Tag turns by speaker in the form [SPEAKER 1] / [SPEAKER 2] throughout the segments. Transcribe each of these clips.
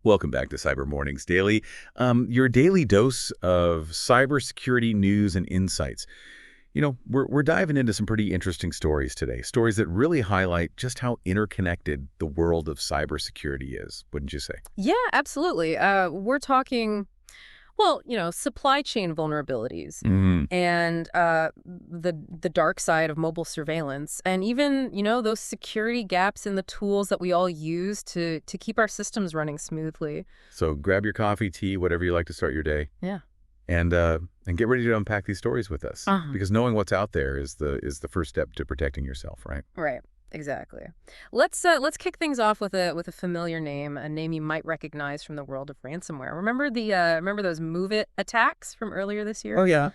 [SPEAKER 1] Welcome back to Cyber Mornings Daily, your daily dose of cybersecurity news and insights. We're diving into some pretty interesting stories today, stories that really highlight just how interconnected the world of cybersecurity is, wouldn't you say?
[SPEAKER 2] Yeah, absolutely. We're talking, supply chain vulnerabilities
[SPEAKER 1] Mm.
[SPEAKER 2] and the dark side of mobile surveillance, and even those security gaps in the tools that we all use to keep our systems running smoothly.
[SPEAKER 1] So grab your coffee, tea, whatever you like to start your day,
[SPEAKER 2] Yeah.
[SPEAKER 1] and get ready to unpack these stories with us,
[SPEAKER 2] Uh-huh.
[SPEAKER 1] because knowing what's out there is the first step to protecting yourself, right?
[SPEAKER 2] Right. Exactly. Let's kick things off with a familiar name, a name you might recognize from the world of ransomware. Remember those Move It attacks from earlier this
[SPEAKER 1] Oh
[SPEAKER 2] year?
[SPEAKER 1] yeah.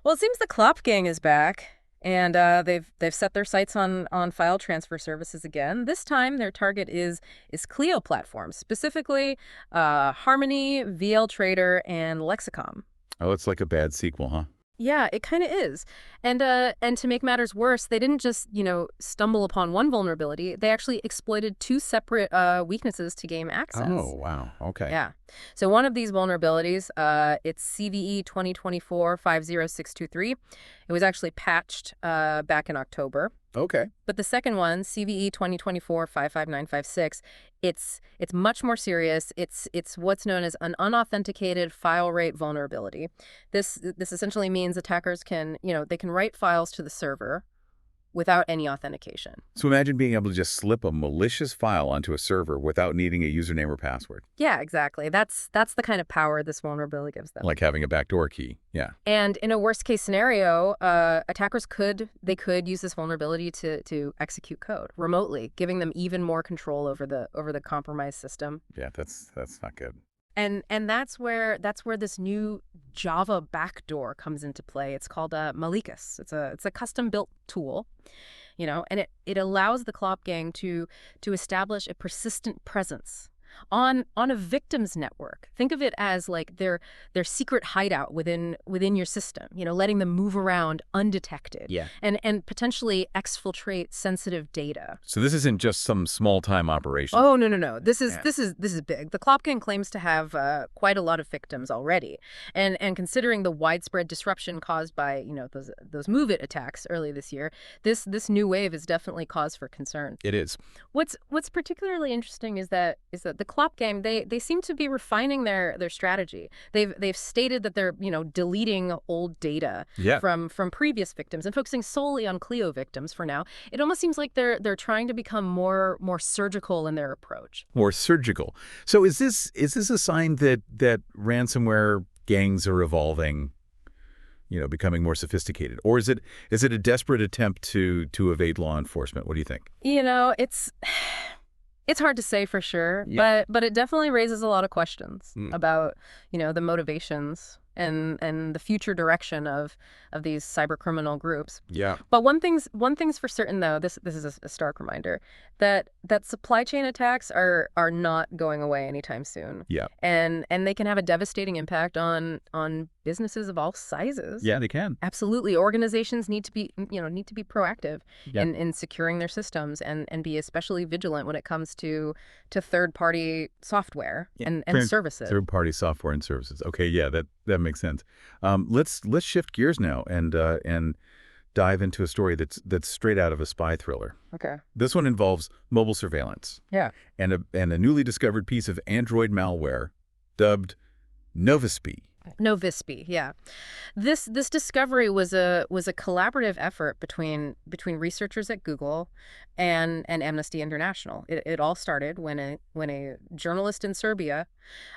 [SPEAKER 2] Well, it seems the Clop gang is back, and they've set their sights on file transfer services again. This time, their target is Cleo platforms, specifically Harmony, VL Trader, and Lexicom.
[SPEAKER 1] Oh, it's like a bad sequel, huh?
[SPEAKER 2] Yeah, it kind of is. And to make matters worse, they didn't just, stumble upon one vulnerability. They actually exploited two separate weaknesses to gain
[SPEAKER 1] Oh,
[SPEAKER 2] access.
[SPEAKER 1] wow. Okay.
[SPEAKER 2] Yeah. So one of these vulnerabilities, it's CVE 2024-50623. It was actually patched back in October.
[SPEAKER 1] Okay.
[SPEAKER 2] But the second one, CVE 2024-55956, it's much more serious. It's what's known as an unauthenticated file rate vulnerability. This essentially means attackers can, they can write files to the server without any authentication.
[SPEAKER 1] So imagine being able to just slip a malicious file onto a server without needing a username or password,
[SPEAKER 2] Yeah, exactly. That's the kind of power this vulnerability gives them.
[SPEAKER 1] like having a backdoor key. Yeah.
[SPEAKER 2] And in a worst case scenario, attackers could use this vulnerability to execute code remotely, giving them even more control over the compromised system.
[SPEAKER 1] Yeah, that's not good.
[SPEAKER 2] And that's where this new Java backdoor comes into play. It's called Malicious. It's a custom built tool, and it allows the Clop gang to establish a persistent presence on a victim's network. Think of it as like their secret hideout within your system, letting them move around undetected.
[SPEAKER 1] Yeah.
[SPEAKER 2] And potentially exfiltrate sensitive data.
[SPEAKER 1] So this isn't just some small-time operation.
[SPEAKER 2] Oh, no. This is
[SPEAKER 1] Yeah.
[SPEAKER 2] this is big. The Clop gang claims to have quite a lot of victims already. And considering the widespread disruption caused by, those Move It attacks early this year, this new wave is definitely cause for concern.
[SPEAKER 1] It is.
[SPEAKER 2] What's particularly interesting is that the Clop gang, they seem to be refining their strategy. They've stated that they're, deleting old data
[SPEAKER 1] Yeah.
[SPEAKER 2] from previous victims and focusing solely on Cleo victims for now. It almost seems like they're trying to become more surgical in their approach.
[SPEAKER 1] More surgical. So is this a sign that ransomware gangs are evolving, becoming more sophisticated? Or is it a desperate attempt to evade law enforcement? What do you think?
[SPEAKER 2] It's hard to say for sure,
[SPEAKER 1] Yeah.
[SPEAKER 2] but it definitely raises a lot of questions
[SPEAKER 1] Mm.
[SPEAKER 2] about, the motivations and the future direction of these cyber criminal groups.
[SPEAKER 1] Yeah.
[SPEAKER 2] But one thing's for certain though, this is a stark reminder that supply chain attacks are not going away anytime soon.
[SPEAKER 1] Yeah.
[SPEAKER 2] And they can have a devastating impact on businesses of all sizes.
[SPEAKER 1] Yeah, they can.
[SPEAKER 2] Absolutely. Organizations need to be proactive
[SPEAKER 1] Yeah.
[SPEAKER 2] in securing their systems and be especially vigilant when it comes to third-party software
[SPEAKER 1] Yeah.
[SPEAKER 2] and services.
[SPEAKER 1] Third-party software and services. Okay, yeah, that makes sense. Let's shift gears now and dive into a story that's straight out of a spy thriller.
[SPEAKER 2] Okay.
[SPEAKER 1] This one involves mobile surveillance
[SPEAKER 2] Yeah.
[SPEAKER 1] and a newly discovered piece of Android malware dubbed Novispy.
[SPEAKER 2] Novispy, yeah. This discovery was a collaborative effort between researchers at Google and Amnesty International. It all started when a journalist in Serbia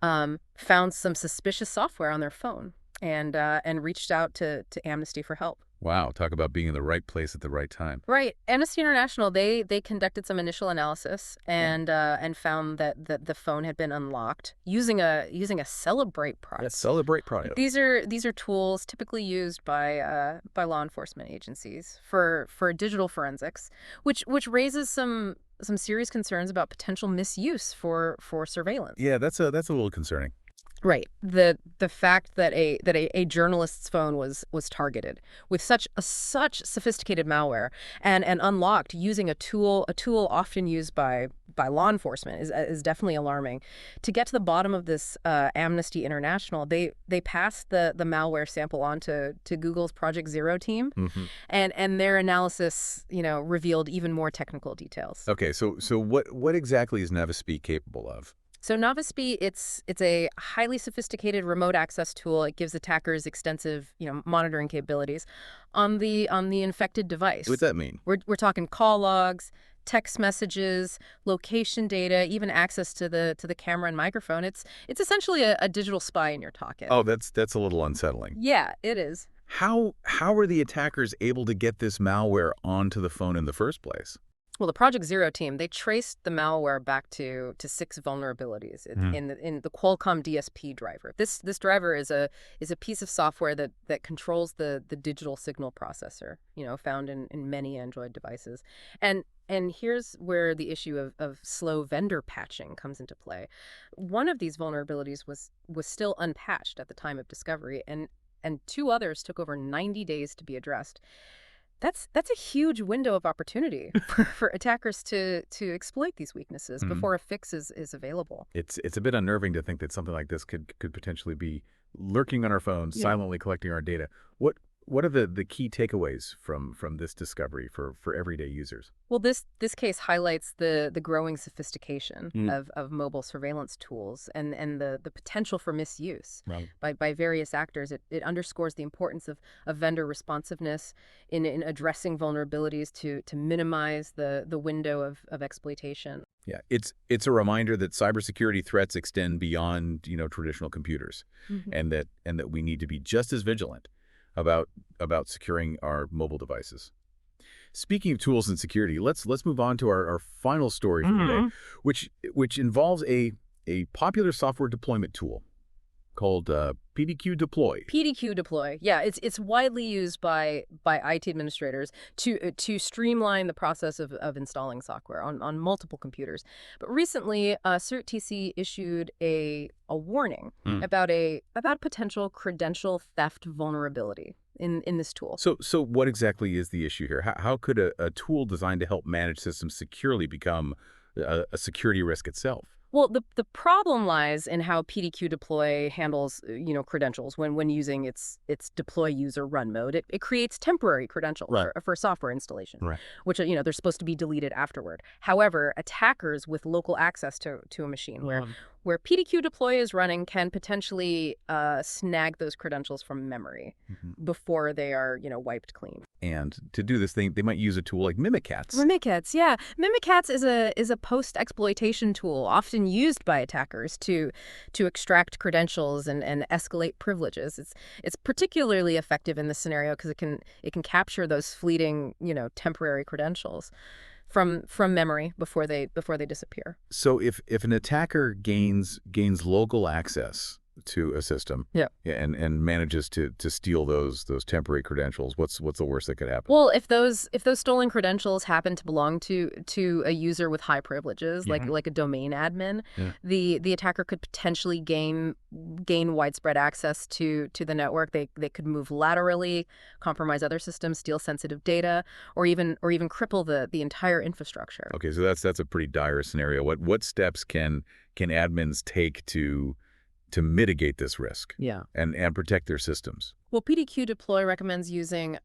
[SPEAKER 2] found some suspicious software on their phone and reached out to Amnesty for help.
[SPEAKER 1] Wow, talk about being in the right place at the right time.
[SPEAKER 2] Right. Amnesty International, they conducted some initial analysis and found that the phone had been unlocked using a Celebrate product.
[SPEAKER 1] Let's celebrate product.
[SPEAKER 2] These are tools typically used by law enforcement agencies for digital forensics, which raises some serious concerns about potential misuse for surveillance.
[SPEAKER 1] Yeah, that's a little concerning.
[SPEAKER 2] Right. The fact that a journalist's phone was targeted with such sophisticated malware and unlocked using a tool often used by law enforcement is definitely alarming. To get to the bottom of this, Amnesty International, they passed the malware sample on to Google's Project Zero team,
[SPEAKER 1] Hmm.
[SPEAKER 2] and their analysis, revealed even more technical details.
[SPEAKER 1] Okay, so what exactly is Navispeak capable of?
[SPEAKER 2] So Navispeak, it's a highly sophisticated remote access tool. It gives attackers extensive, monitoring capabilities on the infected
[SPEAKER 1] What's
[SPEAKER 2] device.
[SPEAKER 1] that mean?
[SPEAKER 2] We're talking call logs, text messages, location data, even access to the camera and microphone. It's essentially a digital spy in your pocket.
[SPEAKER 1] Oh, that's a little unsettling.
[SPEAKER 2] Yeah, it is.
[SPEAKER 1] How are the attackers able to get this malware onto the phone in the first place?
[SPEAKER 2] Well, the Project Zero team, they traced the malware back to 6 vulnerabilities
[SPEAKER 1] Hmm.
[SPEAKER 2] in the Qualcomm DSP driver. This driver is a piece of software that controls the digital signal processor, found in many Android devices. And here's where the issue of slow vendor patching comes into play. One of these vulnerabilities was still unpatched at the time of discovery, and two others took over 90 days to be addressed. That's a huge window of opportunity for attackers to exploit these weaknesses
[SPEAKER 1] Hmm.
[SPEAKER 2] before a fix is available.
[SPEAKER 1] It's a bit unnerving to think that something like this could potentially be lurking on our phones,
[SPEAKER 2] Yeah.
[SPEAKER 1] silently collecting our data. What are the key takeaways from this discovery for everyday users?
[SPEAKER 2] Well, this case highlights the growing sophistication
[SPEAKER 1] Mm.
[SPEAKER 2] of mobile surveillance tools and the potential for misuse
[SPEAKER 1] Right.
[SPEAKER 2] by various actors. It underscores the importance of vendor responsiveness in addressing vulnerabilities to minimize the window of exploitation.
[SPEAKER 1] Yeah, it's a reminder that cybersecurity threats extend beyond, traditional computers,
[SPEAKER 2] Mhm.
[SPEAKER 1] and that we need to be just as vigilant about securing our mobile devices. Speaking of tools and security, let's move on to our final story for today,
[SPEAKER 2] Mhm.
[SPEAKER 1] which involves a popular software deployment tool called PDQ Deploy.
[SPEAKER 2] PDQ Deploy. Yeah, it's widely used by IT administrators to streamline the process of installing software on multiple computers. But recently, CertTC issued a warning
[SPEAKER 1] Mm.
[SPEAKER 2] about potential credential theft vulnerability in this tool.
[SPEAKER 1] So what exactly is the issue here? How could a tool designed to help manage systems securely become a security risk itself?
[SPEAKER 2] Well, the problem lies in how PDQ Deploy handles, credentials when using its deploy user run mode. It creates temporary credentials
[SPEAKER 1] Right.
[SPEAKER 2] for software installation,
[SPEAKER 1] Right.
[SPEAKER 2] which they're supposed to be deleted afterward. However, attackers with local access to a machine where PDQ Deploy is running can potentially snag those credentials from memory
[SPEAKER 1] Mhm.
[SPEAKER 2] before they are wiped clean.
[SPEAKER 1] And to do this, they might use a tool like Mimikatz.
[SPEAKER 2] Mimikatz, yeah. Mimikatz is a post-exploitation tool often used by attackers to extract credentials and escalate privileges. It's particularly effective in this scenario because it can capture those fleeting, temporary credentials from memory before they disappear.
[SPEAKER 1] So if an attacker gains local access to a system,
[SPEAKER 2] Yeah.
[SPEAKER 1] yeah, and manages to steal those temporary credentials, what's the worst that could happen?
[SPEAKER 2] Well, if those stolen credentials happen to belong to a user with high privileges, like a domain admin,
[SPEAKER 1] Yeah.
[SPEAKER 2] the attacker could potentially gain widespread access to the network. They could move laterally, compromise other systems, steal sensitive data, or even cripple the entire infrastructure.
[SPEAKER 1] Okay, so that's a pretty dire scenario. What steps can admins take to mitigate this risk
[SPEAKER 2] Yeah.
[SPEAKER 1] and protect their systems?
[SPEAKER 2] Well, PDQ Deploy recommends using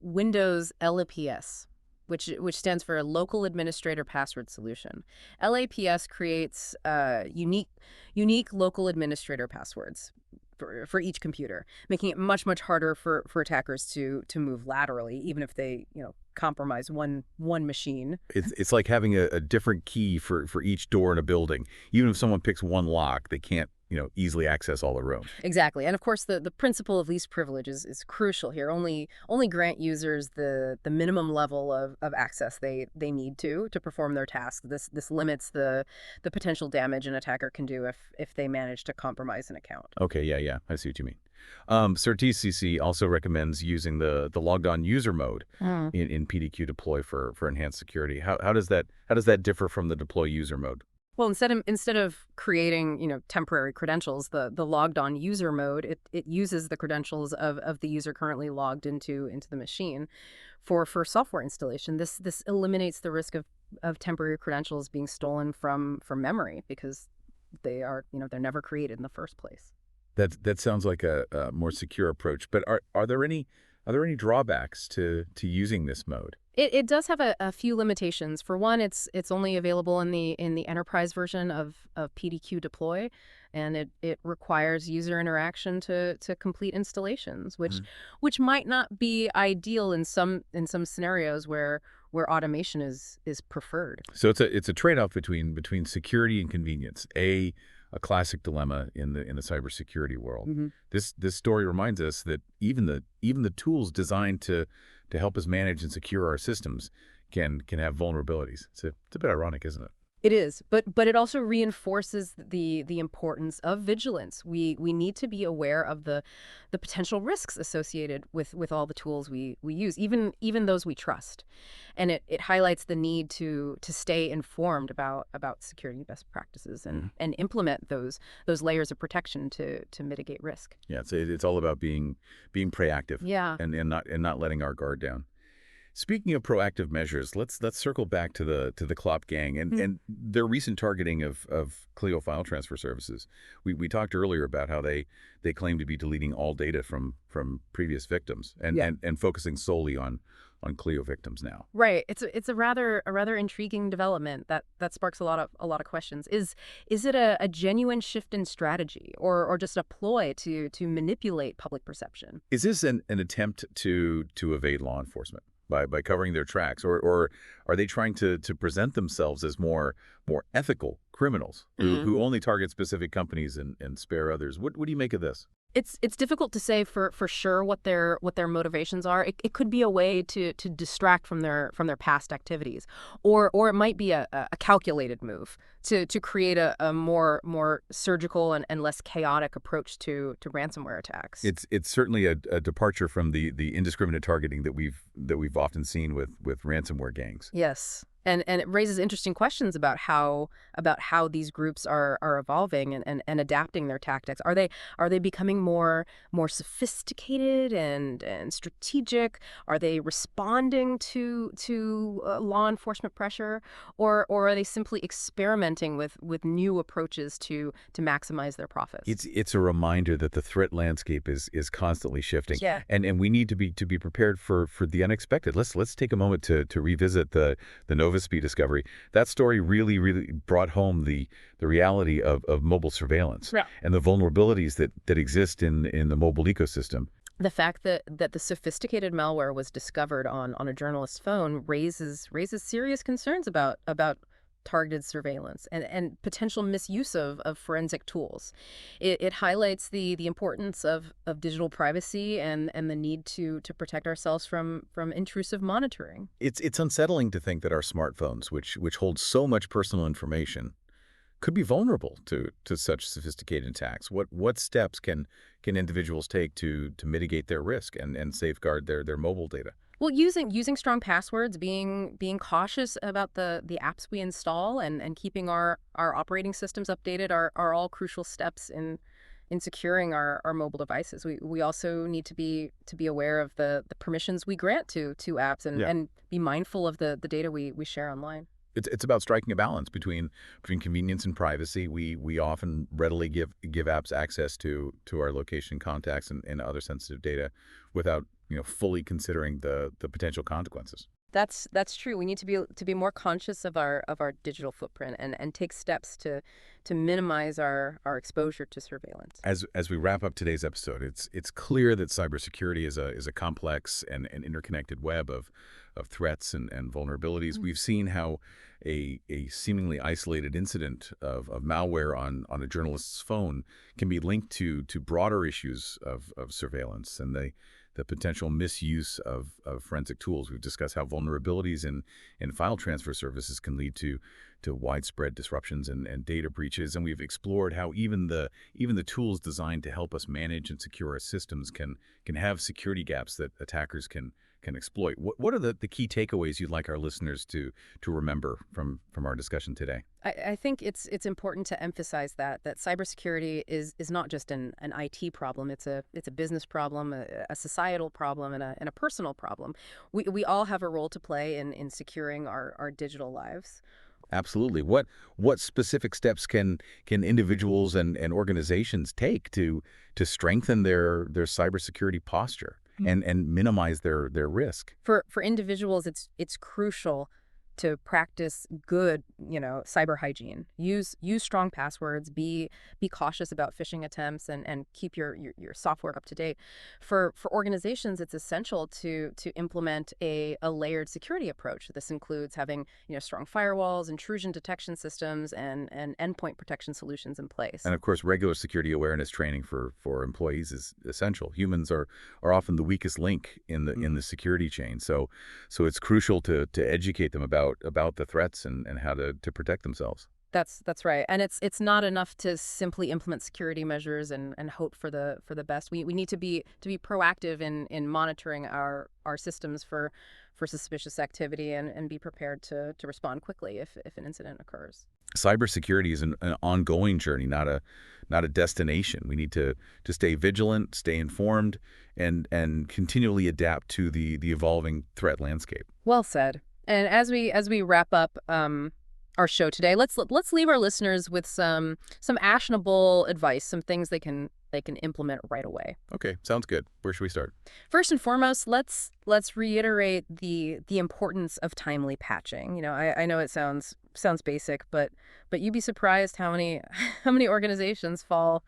[SPEAKER 2] Windows LAPS, which stands for Local Administrator Password Solution. LAPS creates unique local administrator passwords for each computer, making it much harder for attackers to move laterally, even if they compromise one machine.
[SPEAKER 1] It's like having a different key for each door in a building. Even if someone picks one lock, they can't easily access all the rooms.
[SPEAKER 2] Exactly. And of course, the principle of least privilege is crucial here. Only grant users the minimum level of access they need to perform their task. This limits the potential damage an attacker can do if they manage to compromise an account.
[SPEAKER 1] Okay, yeah, I see what you mean. CertTCC also recommends using the logged on user mode in PDQ Deploy for enhanced security. How does that differ from the deploy user mode?
[SPEAKER 2] Well, instead of creating, temporary credentials, the logged on user mode, it uses the credentials of the user currently logged into the machine for software installation. This eliminates the risk of temporary credentials being stolen from memory because they're never created in the first place.
[SPEAKER 1] That sounds like a more secure approach. But are there any drawbacks to using this mode?
[SPEAKER 2] It does have a few limitations. For one, it's only available in the enterprise version of PDQ Deploy, and it requires user interaction to complete installations, which might not be ideal in some scenarios where automation is preferred.
[SPEAKER 1] So it's a trade-off between security and convenience. A classic dilemma in the cybersecurity world.
[SPEAKER 2] Hmm.
[SPEAKER 1] This story reminds us that even the tools designed to help us manage and secure our systems can have vulnerabilities. It's a bit ironic, isn't it?
[SPEAKER 2] It is, but it also reinforces the importance of vigilance. We need to be aware of the potential risks associated with all the tools we use, even those we trust. And it highlights the need to stay informed about security best practices and implement those layers of protection to mitigate risk.
[SPEAKER 1] Yeah, it's all about being proactive
[SPEAKER 2] Yeah.
[SPEAKER 1] and not letting our guard down. Speaking of proactive measures, let's circle back to the Clop gang and their recent targeting of Cleo file transfer services. We talked earlier about how they claim to be deleting all data from previous victims and,
[SPEAKER 2] Yeah.
[SPEAKER 1] and focusing solely on Cleo victims now.
[SPEAKER 2] Right. It's a rather intriguing development that sparks a lot of questions. Is it a genuine shift in strategy or just a ploy to manipulate public perception?
[SPEAKER 1] Is this an attempt to evade law enforcement by covering their tracks, or are they trying to present themselves as more ethical criminals who only target specific companies and spare others? What do you make of this?
[SPEAKER 2] It's difficult to say for sure what their motivations are. It could be a way to distract from their past activities, or it might be a calculated move to create a more surgical and less chaotic approach to ransomware attacks.
[SPEAKER 1] It's certainly a departure from the indiscriminate targeting that we've often seen with ransomware gangs.
[SPEAKER 2] Yes. And it raises interesting questions about how these groups are evolving and adapting their tactics. Are they becoming more sophisticated and strategic? Are they responding to law enforcement pressure, or are they simply experimenting with new approaches to maximize their profits?
[SPEAKER 1] It's a reminder that the threat landscape is constantly shifting,
[SPEAKER 2] Yeah.
[SPEAKER 1] and we need to be prepared for the unexpected. Let's take a moment to revisit the Nova Speed discovery. That story really brought home the reality of mobile surveillance.
[SPEAKER 2] Yeah.
[SPEAKER 1] And the vulnerabilities that exist in the mobile ecosystem.
[SPEAKER 2] The fact that the sophisticated malware was discovered on a journalist's phone raises serious concerns about targeted surveillance and potential misuse of forensic tools. It highlights the importance of digital privacy and the need to protect ourselves from intrusive monitoring.
[SPEAKER 1] It's unsettling to think that our smartphones, which hold so much personal information, could be vulnerable to such sophisticated attacks. What steps can individuals take to mitigate their risk and safeguard their mobile data?
[SPEAKER 2] Well, using strong passwords, being cautious about the apps we install, and keeping our operating systems updated are all crucial steps in securing our mobile devices. We also need to be aware of the permissions we grant to apps and be mindful of the data we share online.
[SPEAKER 1] It's about striking a balance between convenience and privacy. We often readily give apps access to our location, contacts, and other sensitive data without fully considering the potential consequences.
[SPEAKER 2] That's true. We need to be more conscious of our digital footprint and take steps to minimize our exposure to surveillance.
[SPEAKER 1] As we wrap up today's episode, it's clear that cybersecurity is a complex and interconnected web of threats and vulnerabilities. We've seen how a seemingly isolated incident of malware on a journalist's phone can be linked to broader issues of surveillance and the potential misuse of forensic tools. We've discussed how vulnerabilities in file transfer services can lead to to widespread disruptions and data breaches, and we've explored how even the tools designed to help us manage and secure our systems can have security gaps that attackers can exploit. What are the key takeaways you'd like our listeners to remember from our discussion today?
[SPEAKER 2] I think it's important to emphasize that cybersecurity is not just an IT problem. It's a business problem, a societal problem, and a personal problem. We all have a role to play in securing our digital lives.
[SPEAKER 1] Absolutely. What specific steps can individuals and organizations take to strengthen their cybersecurity posture and minimize their risk?
[SPEAKER 2] For individuals, it's crucial to practice good, cyber hygiene. Use strong passwords. Be cautious about phishing attempts, and keep your software up to date. For organizations, it's essential to implement a layered security approach. This includes having strong firewalls, intrusion detection systems, and endpoint protection solutions in place.
[SPEAKER 1] And of course, regular security awareness training for employees is essential. Humans are often the weakest link in the security chain. So it's crucial to educate them about the threats and how to protect themselves.
[SPEAKER 2] That's right. And it's not enough to simply implement security measures and hope for the best. We need to be proactive in monitoring our systems for suspicious activity and be prepared to respond quickly if an incident occurs.
[SPEAKER 1] Cybersecurity is an ongoing journey, not a destination. We need to stay vigilant, stay informed, and continually adapt to the evolving threat landscape.
[SPEAKER 2] Well said. And as we wrap up our show today, let's leave our listeners with some actionable advice, some things they can implement right away.
[SPEAKER 1] Okay, sounds good. Where should we start?
[SPEAKER 2] First and foremost, let's reiterate the importance of timely patching. I know it sounds basic, but you'd be surprised how many organizations fall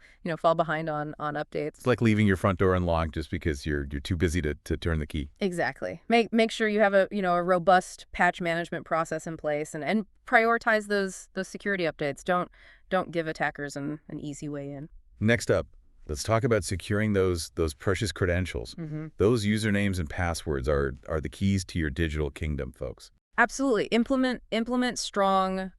[SPEAKER 2] behind on updates.
[SPEAKER 1] It's like leaving your front door unlocked just because you're too busy to turn the key.
[SPEAKER 2] Exactly. Make sure you have a robust patch management process in place and prioritize those security updates. Don't give attackers an easy way in.
[SPEAKER 1] Next up, let's talk about securing those precious credentials. Those usernames and passwords are the keys to your digital kingdom, folks.
[SPEAKER 2] Absolutely. Implement strong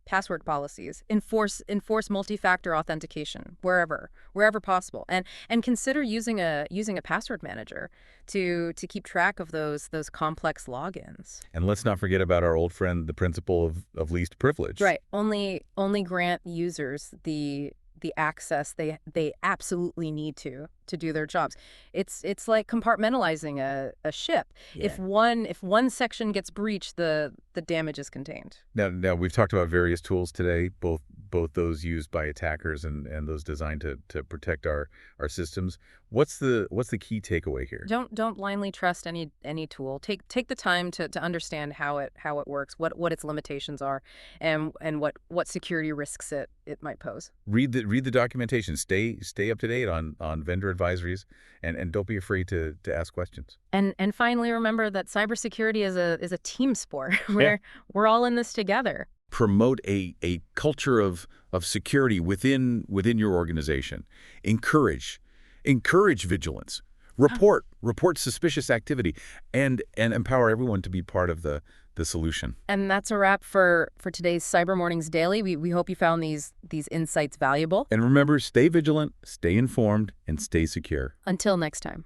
[SPEAKER 2] password policies. Enforce multi-factor authentication wherever possible, and consider using a password manager to keep track of those complex logins.
[SPEAKER 1] And let's not forget about our old friend, the principle of least privilege.
[SPEAKER 2] Right. Only grant users the access they absolutely need to do their jobs. It's like compartmentalizing a ship.
[SPEAKER 1] Yeah.
[SPEAKER 2] If one section gets breached, the damage is contained.
[SPEAKER 1] Now we've talked about various tools today, both those used by attackers and those designed to protect our systems. What's the key takeaway here?
[SPEAKER 2] Don't blindly trust any tool. Take the time to understand how it works, what its limitations are, and what security risks it might pose.
[SPEAKER 1] Read the documentation. Stay up to date on vendor advisories, and don't be afraid to ask questions.
[SPEAKER 2] And finally, remember that cybersecurity is a team sport. We're all in this together.
[SPEAKER 1] Promote a culture of security within your organization. Encourage vigilance. Report suspicious activity, and empower everyone to be part of the solution.
[SPEAKER 2] And that's a wrap for today's Cyber Mornings Daily. We hope you found these insights valuable.
[SPEAKER 1] And remember, stay vigilant, stay informed, and stay secure.
[SPEAKER 2] Until next time.